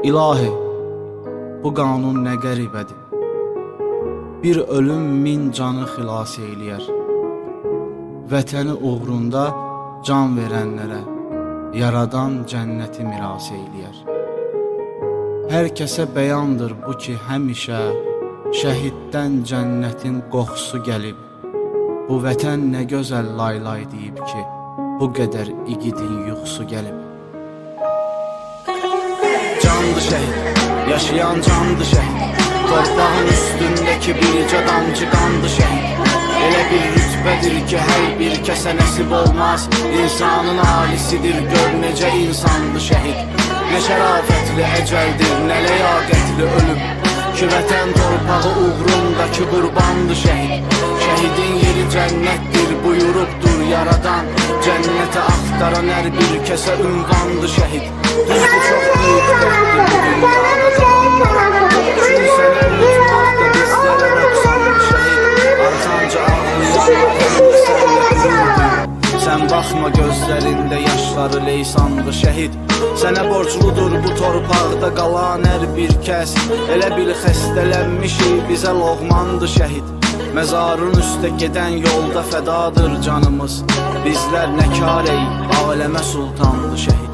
İlahi, bu qanun nə qəribədir. Bir ölüm min canı xilas eyləyər. Vətəni uğrunda can verənlərə yaradan cənnəti miras eyləyər. Hər kəsə bəyandır bu ki, həmişə şəhiddən cənnətin qoxusu gəlib. Bu vətən nə gözəl laylay deyib ki, bu qədər igidin yuxusu gəlib. Candı şəhid, yaşayan candı şəhid, torpağın üstündəki biricə damcı qandı şəhid. Elə bir rütbədir ki, hər bir kəsə nəsib olmaz. İnsanın alisidir, gör necə insandı şəhid. Nə şərafətli əcəldir, nə ləyaqətli ölüm ki, vətən torpağı uğrundakı qurbandı şəhid. Şəhidin yeri cənnətdir, buyurubdur yaradan. Cənnəti axtaran hər bir kəsə ünvandı şəhid. Düzdür, çox böyük bəxtdir bu dünyada qalanlar. Çünki sənə unutmaqda bizlərə nöqsandı şəhid. Arxanca ağlayan sən baxma gözlərində yaşları leysandı şəhid. Sənə borcludur bu torpaqda qalan hər bir kəs. Elə bil xəstələnmişik, bizə loğmandı şəhid. Məzarın üstə gedən yolda fədadır canımız. Bizlər nə karey, aləmə sultandı şəhid.